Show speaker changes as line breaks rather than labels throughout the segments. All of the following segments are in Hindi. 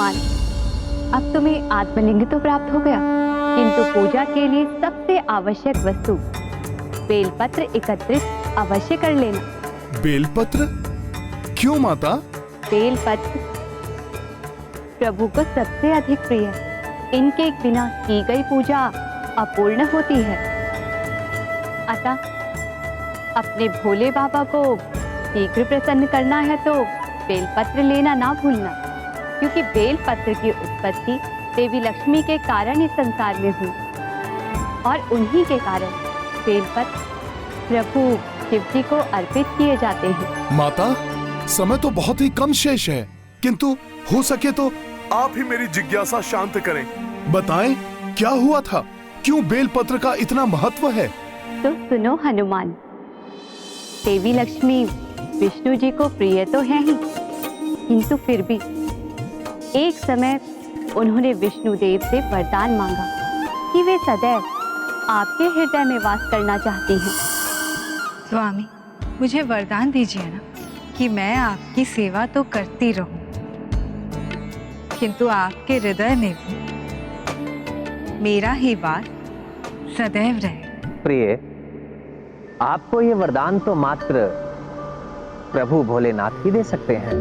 हनुमान, अब तुम्हें आत्मलिंग तो प्राप्त हो गया, किंतु पूजा के लिए सबसे आवश्यक वस्तु बेलपत्र एकत्रित अवश्य कर लेना।
बेलपत्र? क्यों माता?
बेलपत्र प्रभु को सबसे अधिक प्रिय है। इनके बिना की गई पूजा अपूर्ण होती है। अतः अपने भोले बाबा को शीघ्र प्रसन्न करना है तो बेलपत्र लेना ना भूलना, क्योंकि बेलपत्र की उत्पत्ति देवी लक्ष्मी के कारण इस संसार में हुई और उन्हीं के कारण बेलपत्र प्रभु शिव जी को अर्पित किए जाते हैं।
माता, समय तो बहुत ही कम शेष है, किंतु हो सके तो आप ही मेरी जिज्ञासा शांत करें। बताएं, क्या हुआ था? क्यों बेलपत्र का इतना महत्व है?
तो सुनो हनुमान, देवी लक्ष्मी विष्णु जी को प्रिय तो है ही, किंतु फिर भी एक समय उन्होंने विष्णु देव से वरदान मांगा कि वे सदैव आपके हृदय में वास करना चाहती हैं।
स्वामी, मुझे वरदान दीजिए ना कि मैं आपकी सेवा तो करती रहूं, किंतु आपके हृदय में भी मेरा ही वास सदैव रहे।
प्रिय, आपको ये वरदान तो मात्र प्रभु भोलेनाथ ही दे सकते हैं।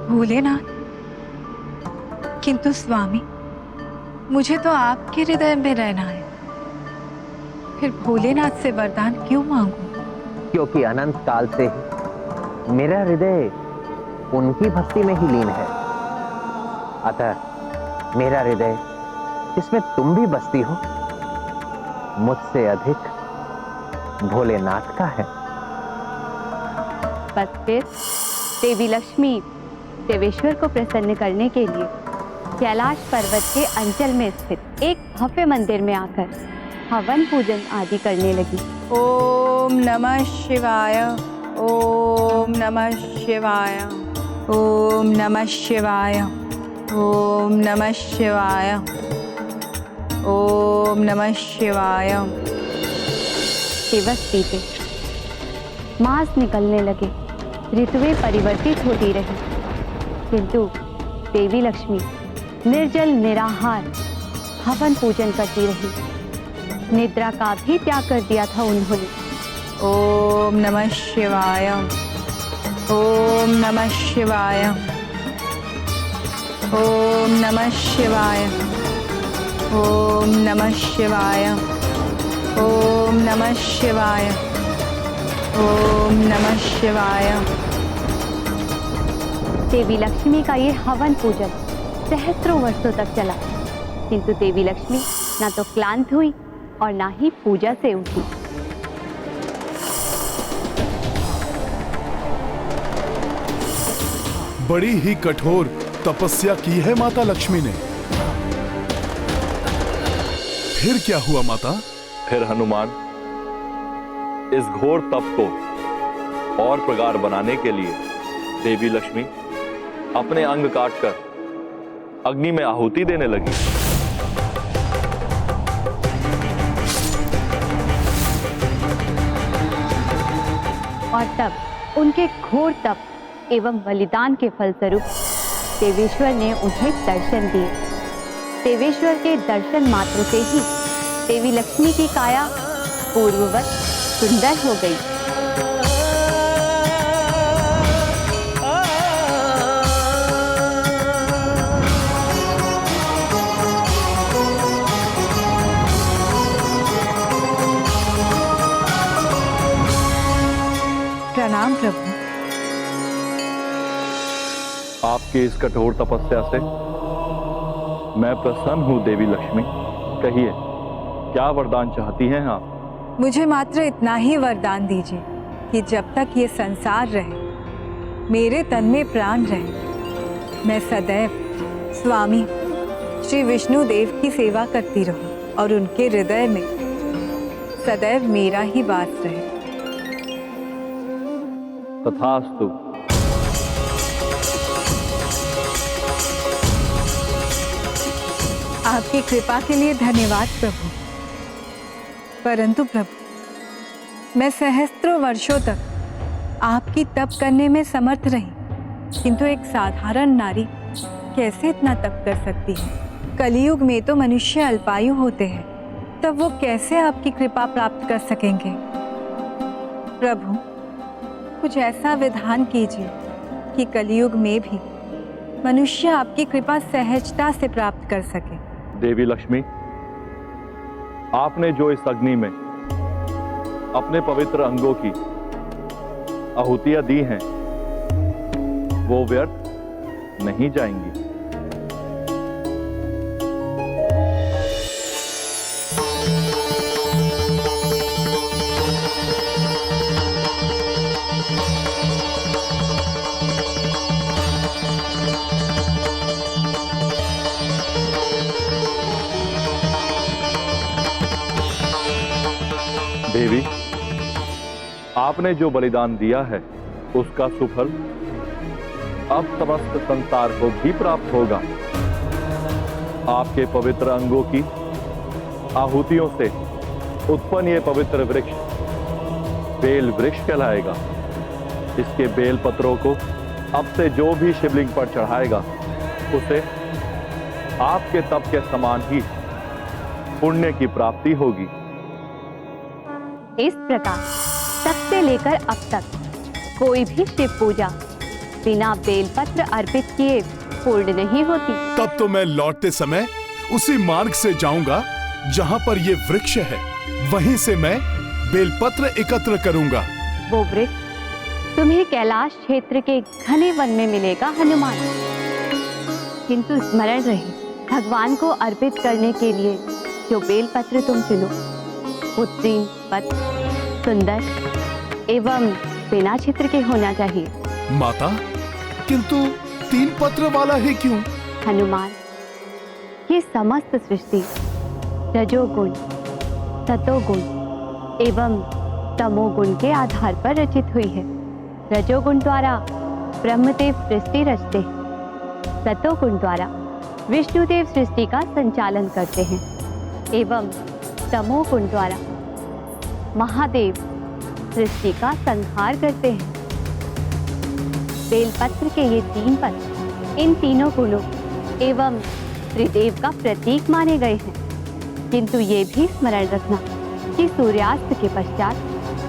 भोलेनाथ? किंतु स्वामी, मुझे तो आपके हृदय में रहना है, फिर भोलेनाथ से वरदान क्यों मांगूं?
क्योंकि अनंत काल से ही मेरा हृदय उनकी भक्ति में ही लीन है। अतः मेरा हृदय जिसमें तुम भी बसती हो मुझसे अधिक भोलेनाथ का है।
बस फिर देवी लक्ष्मी देवेश्वर को प्रसन्न करने के लिए कैलाश पर्वत के अंचल में स्थित एक भव्य मंदिर में आकर हवन पूजन आदि करने लगी।
ओम नमः शिवाय, ओम नमः शिवाय, ओम नमः शिवाय, ओम नमः शिवाय, ओम नमः शिवाय।
दिवस बीते, मास निकलने लगे, ऋतुएं परिवर्तित होती रही, किंतु देवी लक्ष्मी निर्जल निराहार हवन पूजन करती रही। निद्रा का भी त्याग कर दिया था उन्होंने।
ओम नमः शिवाय, ओम नमः शिवाय, ओम नमः शिवाय, ओम नमः शिवाय, ओम नमः शिवाय, ओम नमः शिवाय।
देवी लक्ष्मी का ये हवन पूजन सहस्त्रों वर्षों तक चला, किंतु देवी लक्ष्मी ना तो क्लांत हुई और ना ही पूजा से उठी।
बड़ी ही कठोर तपस्या की है माता लक्ष्मी ने। फिर क्या हुआ माता?
फिर हनुमान इस घोर तप को और प्रगाढ़ बनाने के लिए देवी लक्ष्मी अपने अंग काटकर अग्नि में आहुति देने लगी।
और तब उनके घोर तप एवं बलिदान के फलस्वरूप देवेश्वर ने उन्हें दर्शन दिए। देवेश्वर के दर्शन मात्र से ही देवी लक्ष्मी की काया पूर्ववत सुंदर हो गई।
प्रणाम प्रभु।
आपकी इस कठोर तपस्या से मैं प्रसन्न हूं देवी लक्ष्मी। कहिए, क्या वरदान चाहती हैं आप?
मुझे मात्र इतना ही वरदान दीजिए कि जब तक ये संसार रहे, मेरे तन में प्राण रहे, मैं सदैव स्वामी श्री विष्णु देव की सेवा करती रहूं और उनके हृदय में सदैव मेरा ही वास रहे।
तथास्तु।
आपकी कृपा के लिए धन्यवाद प्रभु। परंतु प्रभु, मैं सहस्त्रों वर्षों तक आपकी तप करने में समर्थ रही, किंतु एक साधारण नारी कैसे इतना तप कर सकती है? कलयुग में तो मनुष्य अल्पायु होते हैं, तब वो कैसे आपकी कृपा प्राप्त कर सकेंगे? प्रभु, कुछ ऐसा विधान कीजिए कि कलयुग में भी मनुष्य आपकी कृपा सहजता से प्राप्त कर सके।
देवी लक्ष्मी, आपने जो इस अग्नि में अपने पवित्र अंगों की आहुतियां दी हैं, वो व्यर्थ नहीं जाएंगी। देवी, आपने जो बलिदान दिया है उसका सुफल अब समस्त संसार को भी प्राप्त होगा। आपके पवित्र अंगों की आहुतियों से उत्पन्न ये पवित्र वृक्ष बेल वृक्ष कहलाएगा। इसके बेल पत्रों को अब से जो भी शिवलिंग पर चढ़ाएगा उसे आपके तप के समान ही पुण्य की प्राप्ति होगी।
इस प्रकार तब से लेकर अब तक कोई भी शिव पूजा बिना बेलपत्र अर्पित किए पूर्ण नहीं होती।
तब तो मैं लौटते समय उसी मार्ग से जाऊंगा जहां पर ये वृक्ष है, वहीं से मैं बेलपत्र एकत्र करूंगा।
वो वृक्ष तुम्हें कैलाश क्षेत्र के घने वन में मिलेगा हनुमान। किंतु स्मरण रहे, भगवान को अर्पित करने के लिए जो बेलपत्र तुम चुनो वो 3 पत्र, सुंदर एवं बिना छिद्र के होना चाहिए।
माता, किंतु 3 पत्र वाला ही क्यों?
हनुमान, ये समस्त सृष्टि रजोगुण, सतोगुण एवं तमोगुण के आधार पर रचित हुई है। रजोगुण द्वारा ब्रह्मदेव सृष्टि रचते हैं, सतोगुण द्वारा विष्णुदेव सृष्टि का संचालन करते हैं एवं तमोगुण द्वारा महादेव सृष्टि का संहार करते हैं। बेलपत्र के ये 3 पत्र इन तीनों गुणों एवं त्रिदेव का प्रतीक माने गए हैं। किंतु ये भी स्मरण रखना कि सूर्यास्त के पश्चात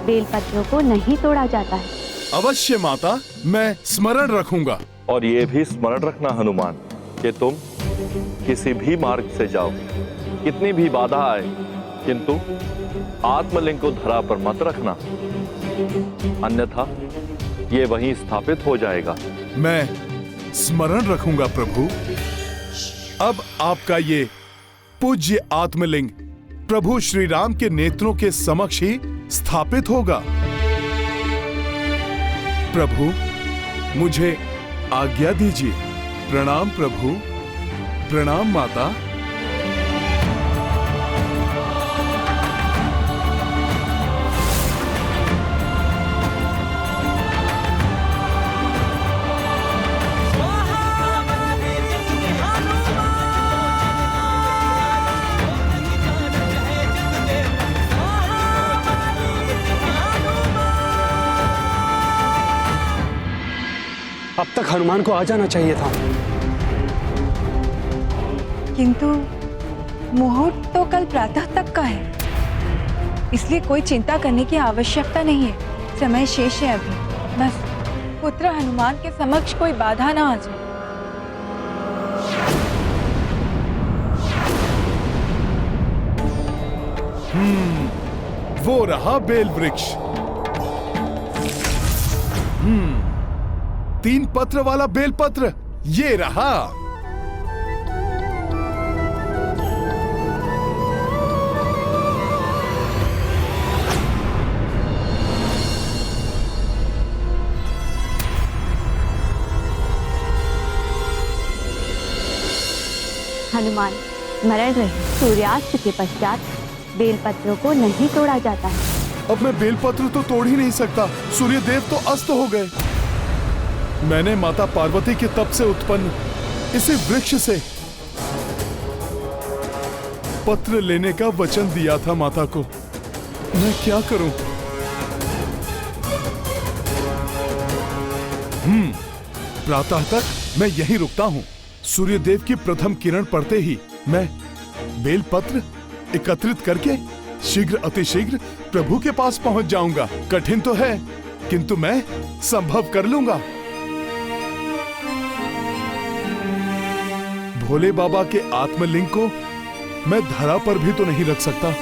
बेलपत्रों को नहीं तोड़ा जाता है।
अवश्य माता, मैं स्मरण रखूंगा।
और ये भी स्मरण रखना हनुमान कि तुम किसी भी मार्ग से जाओ, कितनी भी बाधा आए, किंतु आत्मलिंग को धरा पर मत रखना, अन्यथा ये वहीं स्थापित हो जाएगा।
मैं स्मरण रखूंगा प्रभु। अब आपका ये पूज्य आत्मलिंग प्रभु श्री राम के नेत्रों के समक्ष ही स्थापित होगा। प्रभु, मुझे आज्ञा दीजिए। प्रणाम प्रभु। प्रणाम माता।
अब तक हनुमान को आ जाना चाहिए था।
किंतु मुहूर्त तो कल प्रातः तक का है, इसलिए कोई चिंता करने की आवश्यकता नहीं है। समय शेष है अभी, बस पुत्र हनुमान के समक्ष कोई बाधा ना आ जाए।
वो रहा बेल वृक्ष। 3 पत्र वाला बेलपत्र, ये रहा।
हनुमान, स्मरण रहे, सूर्यास्त के पश्चात बेलपत्रों को नहीं तोड़ा जाता है।
अब मैं बेलपत्र तो तोड़ ही नहीं सकता, सूर्य देव तो अस्त हो गए। मैंने माता पार्वती के तप से उत्पन्न इसी वृक्ष से पत्र लेने का वचन दिया था माता को। मैं क्या करूं? प्रातः तक मैं यहीं रुकता हूं। सूर्यदेव की प्रथम किरण पड़ते ही मैं बेलपत्र एकत्रित करके शीघ्र अतिशीघ्र प्रभु के पास पहुंच जाऊंगा। कठिन तो है, किंतु मैं संभव कर लूंगा। भोले बाबा के आत्मलिंग को मैं धरा पर भी तो नहीं रख सकता।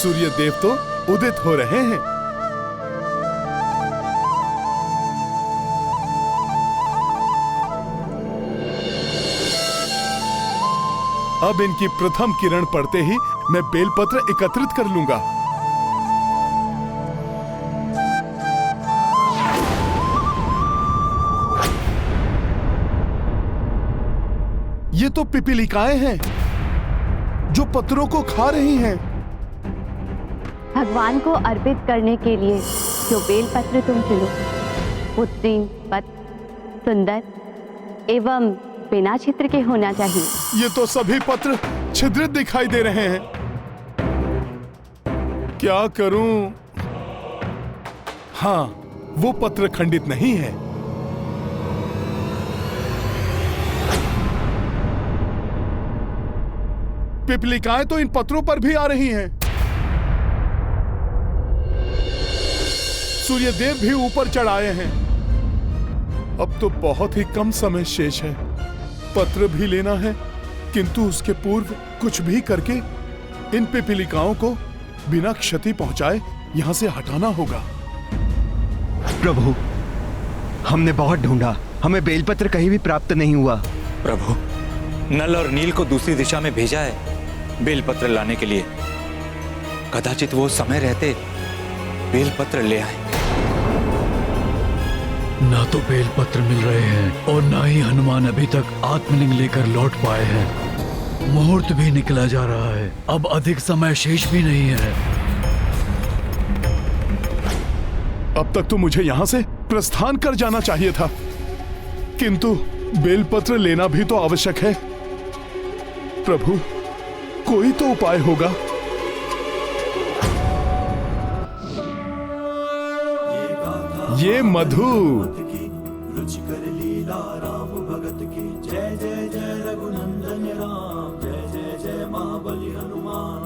सूर्य देव तो उदित हो रहे हैं। अब इनकी प्रथम किरण पड़ते ही मैं बेलपत्र एकत्रित कर लूंगा। ये तो पिपीलिकाएं हैं जो पत्रों को खा रही हैं।
भगवान को अर्पित करने के लिए जो बेलपत्र तुम चुनो वो 3 पत्र सुंदर एवं बिना छिद्र के होना चाहिए।
ये तो सभी पत्र छिद्रित दिखाई दे रहे हैं। क्या करूं? हाँ, वो पत्र खंडित नहीं है। पिपलिकाएं तो इन पत्रों पर भी आ रही हैं। सूर्यदेव भी ऊपर चढ़ आए हैं। अब तो बहुत ही कम समय शेष है। पत्र भी लेना है, किंतु उसके पूर्व कुछ भी करके इन पिपीलिकाओं को बिना क्षति पहुंचाए यहां से हटाना होगा।
प्रभु, हमने बहुत ढूंढा, हमें बेलपत्र कहीं भी प्राप्त नहीं हुआ।
प्रभु, नल और नील को दूसरी दिशा में भेजा है बेलपत्र लाने के लिए। कदाचित वो समय रहते बेलपत्र ले आए।
ना तो बेलपत्र मिल रहे हैं और ना ही हनुमान अभी तक आत्मलिंग लेकर लौट पाए हैं। मुहूर्त भी निकला जा रहा है, अब अधिक समय शेष भी नहीं है।
अब तक तो मुझे यहां से प्रस्थान कर जाना चाहिए था, किंतु बेलपत्र लेना भी तो आवश्यक है। प्रभु, कोई तो उपाय होगा। ये मधु रुचिकर लीला राम भगत की जय जय जय रघुनंदन राम जय जय जय महाबली हनुमान।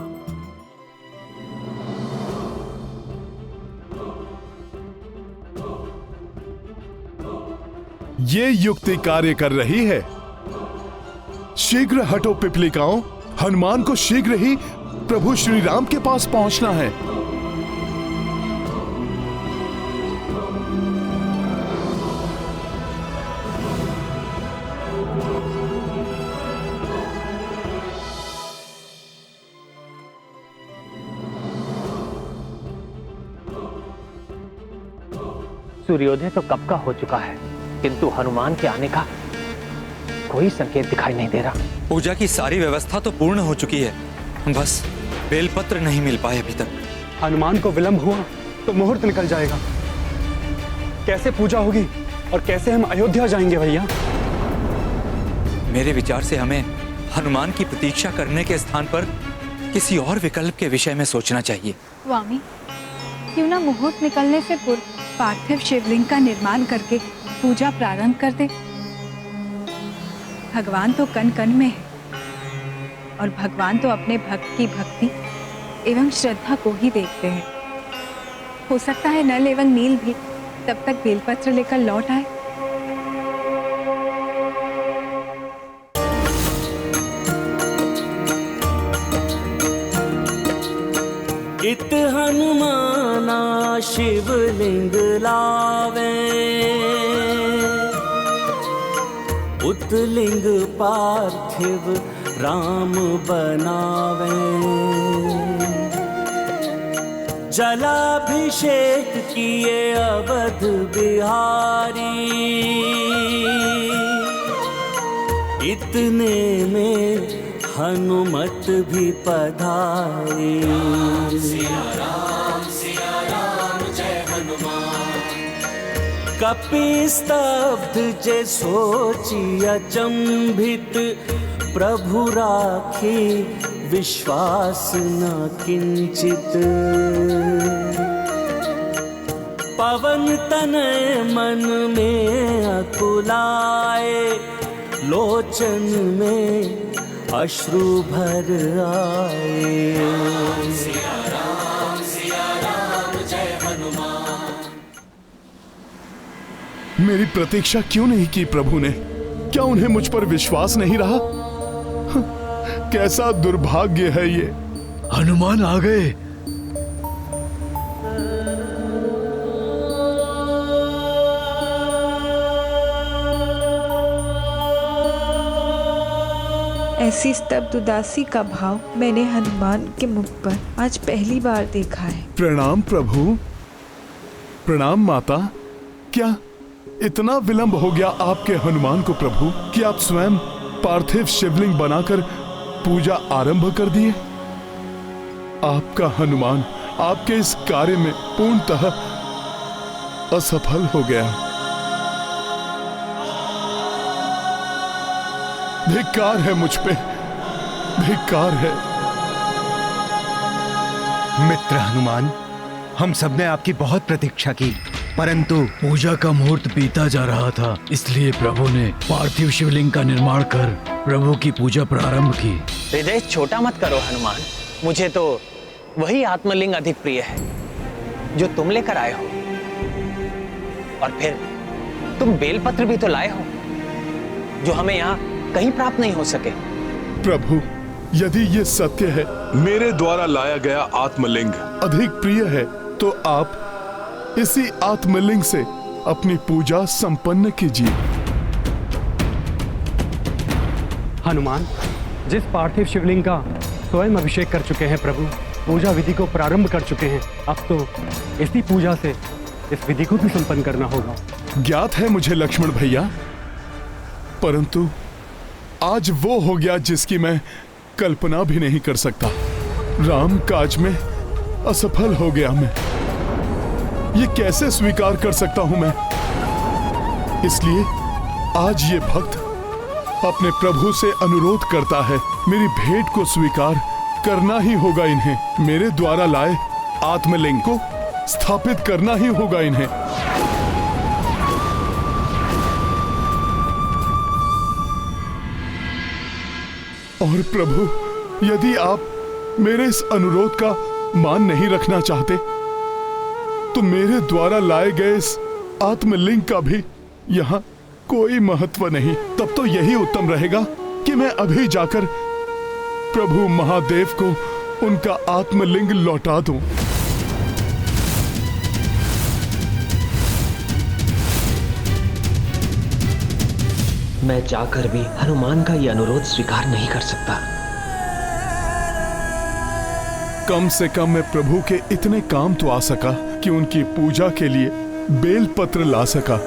ये युक्ति कार्य कर रही है। शीघ्र हटो पिपलिकाओं, हनुमान को शीघ्र ही प्रभु श्री राम के पास पहुंचना है।
सूर्योदय तो कब का हो चुका है, किंतु हनुमान के आने का कोई संकेत दिखाई नहीं दे रहा।
पूजा की सारी व्यवस्था तो पूर्ण हो चुकी है, बस बेलपत्र नहीं मिल पाए अभी तक।
हनुमान को विलंब हुआ तो मुहूर्त निकल जाएगा। कैसे पूजा होगी और कैसे हम अयोध्या जाएंगे भैया?
मेरे विचार से हमें हनुमान की प्रतीक्षा करने के स्थान पर किसी और विकल्प के विषय में सोचना चाहिए।
स्वामी, क्यों ना मुहूर्त निकलने से पूर्व पार्थिव शिवलिंग का निर्माण करके पूजा प्रारंभ कर दे। भगवान तो कण कण में है और भगवान तो अपने भक्त की भक्ति एवं श्रद्धा को ही देखते हैं। हो सकता है नल एवं नील भी तब तक बेलपत्र लेकर लौट आए।
इत हनुमाना शिवलिंग लावे, उतलिंग पार्थिव राम बनावे। जलाभिषेक किए अवध बिहारी, इतने में हनुमत भी पधारे। कपि स्तब्ध जे सोची अचंभित, प्रभु राखी विश्वास न किंचित। पवन तनय मन में अकुलाए, लोचन में अश्रु भर आए। सिया राम जय हनुमान।
मेरी प्रतीक्षा क्यों नहीं की प्रभु ने? क्या उन्हें मुझ पर विश्वास नहीं रहा? कैसा दुर्भाग्य है ये।
हनुमान आ गए।
ऐसी स्तब्ध उदासी का भाव मैंने हनुमान के मुख पर आज पहली बार देखा है।
प्रणाम प्रभु। प्रणाम माता। क्या इतना विलंब हो गया आपके हनुमान को प्रभु कि आप स्वयं पार्थिव शिवलिंग बनाकर पूजा आरंभ कर दिए? आपका हनुमान आपके इस कार्य में पूर्णतः असफल हो गया। धिक्कार है मुझ पे, धिक्कार है।
मित्र हनुमान, हम सबने आपकी बहुत प्रतीक्षा की, परंतु
पूजा का मुहूर्त बीता जा रहा था, इसलिए प्रभु ने पार्थिव शिवलिंग का निर्माण कर प्रभु की पूजा प्रारंभ की।
हृदय छोटा मत करो हनुमान, मुझे तो वही आत्मलिंग अधिक प्रिय है जो तुम लेकर आए हो। और फिर तुम बेलपत्र भी तो लाए हो जो हमें यहाँ कहीं प्राप्त नहीं हो सके।
प्रभु, यदि ये सत्य है,
मेरे द्वारा लाया गया आत्मलिंग
अधिक प्रिय है, तो आप इसी आत्मलिंग से अपनी पूजा संपन्न कीजिए।
हनुमान, जिस पार्थिव शिवलिंग का स्वयं अभिषेक कर चुके हैं प्रभु, पूजा विधि को प्रारंभ कर चुके हैं, अब तो इसी पूजा से इस विधि को भी संपन्न करना होगा।
ज्ञात है मुझे लक्ष्मण भैया, परंतु आज वो हो गया जिसकी मैं कल्पना भी नहीं कर सकता। राम काज में असफल हो गया मैं। ये कैसे स्वीकार कर सकता हूं मैं? इसलिए आज ये भक्त अपने प्रभु से अनुरोध करता है, मेरी भेंट को स्वीकार करना ही होगा इन्हें। मेरे द्वारा लाए आत्मलिंग को स्थापित करना ही होगा इन्हें। और प्रभु, यदि आप मेरे इस अनुरोध का मान नहीं रखना चाहते, तो मेरे द्वारा लाए गए इस आत्मलिंग का भी यहाँ कोई महत्व नहीं। तब तो यही उत्तम रहेगा कि मैं अभी जाकर प्रभु महादेव को उनका आत्मलिंग लौटा दूं।
मैं जाकर भी हनुमान का यह अनुरोध स्वीकार नहीं कर सकता।
कम से कम मैं प्रभु के इतने काम तो आ सका कि उनकी पूजा के लिए बेलपत्र ला सका।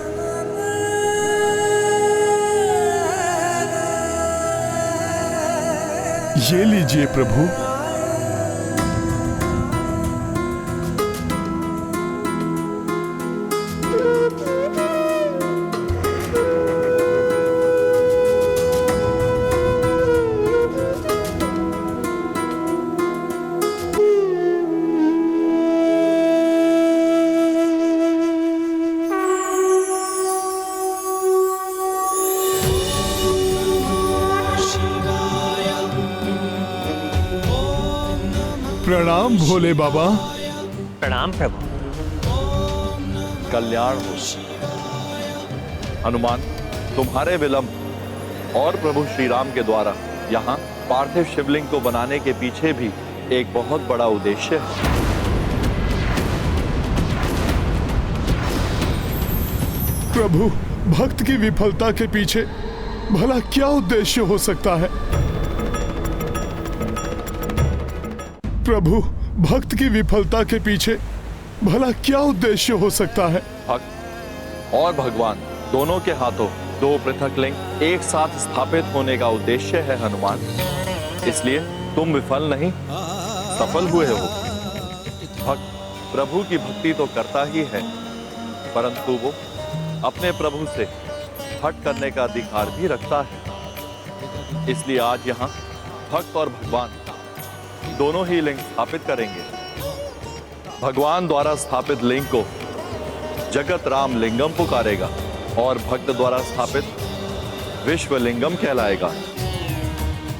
ये लीजिए प्रभु। प्रणाम भोले बाबा।
प्रणाम प्रभु।
कल्याण हो। हनुमान, तुम्हारे विलंब और प्रभु श्री राम के द्वारा यहाँ पार्थिव शिवलिंग को बनाने के पीछे भी एक बहुत बड़ा उद्देश्य है।
प्रभु, भक्त की विफलता के पीछे भला क्या उद्देश्य हो सकता है? प्रभु, भक्त की विफलता के पीछे भला क्या उद्देश्य हो सकता है?
भक्त और भगवान दोनों के हाथों दो पृथक लिंग एक साथ स्थापित होने का उद्देश्य है हनुमान। इसलिए तुम विफल नहीं सफल हुए हो। भक्त प्रभु की भक्ति तो करता ही है, परंतु वो अपने प्रभु से हट करने का अधिकार भी रखता है। इसलिए आज यहाँ भक्त और भगवान दोनों ही लिंग स्थापित करेंगे। भगवान द्वारा स्थापित लिंग को जगत राम लिंगम पुकारेगा और भक्त द्वारा स्थापित विश्वलिंगम कहलाएगा।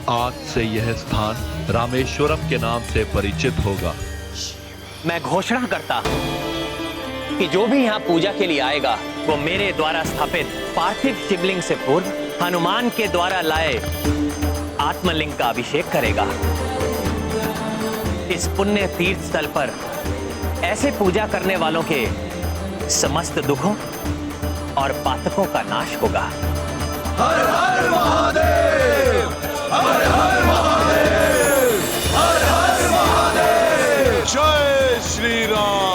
आज से यह स्थान रामेश्वरम के नाम से परिचित होगा।
मैं घोषणा करता हूं कि जो भी यहाँ पूजा के लिए आएगा वो मेरे द्वारा स्थापित पार्थिव शिवलिंग से पूर्व हनुमान के द्वारा लाए आत्मलिंग का अभिषेक करेगा। इस पुण्य तीर्थ स्थल पर ऐसे पूजा करने वालों के समस्त दुखों और पातकों का नाश होगा।
हर हर महादेव, हर हर महादेव, हर हर महादेव।
जय श्री राम।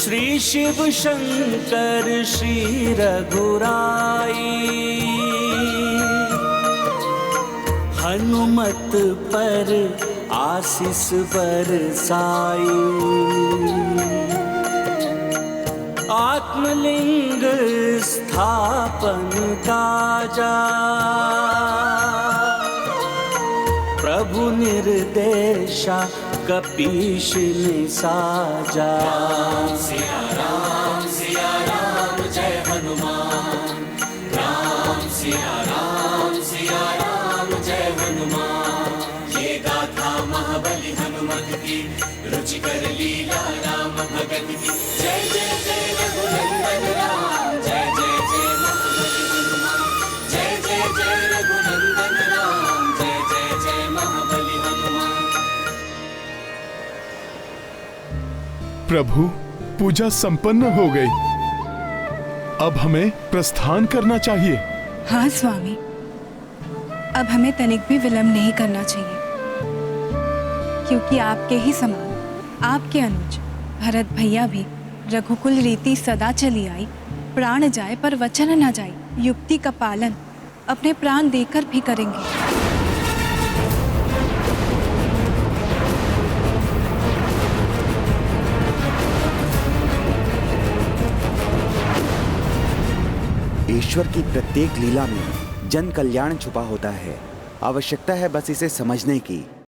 श्री शिव शंकर श्री रघुराई, हनुमत पर आशीष बरसाई। आत्मलिंग स्थापन काजा, प्रभु निर्देशा कपीश ने साजा। सिया राम जय हनुमान, राम सिया राम जय हनुमान। ये गाथा महाबली हनुमत की, रुचिकर लीला राम भगत की। जय जय जय रघुनंदन राम, जय जय जय महाबली हनुमान। जय जय जय रघुनंदन राम, जय जय जय महाबली हनुमान।
प्रभु, पूजा संपन्न हो गई। अब हमें प्रस्थान करना चाहिए।
हाँ स्वामी, अब हमें तनिक भी विलंब नहीं करना चाहिए, क्योंकि आपके ही समान आपके अनुज भरत भैया भी रघुकुल रीति सदा चली आई। प्राण जाए पर वचन न जाए, युक्ति का पालन अपने प्राण देकर भी करेंगे।
ईश्वर की प्रत्येक लीला में जन कल्याण छुपा होता है। आवश्यकता है बस इसे समझने की।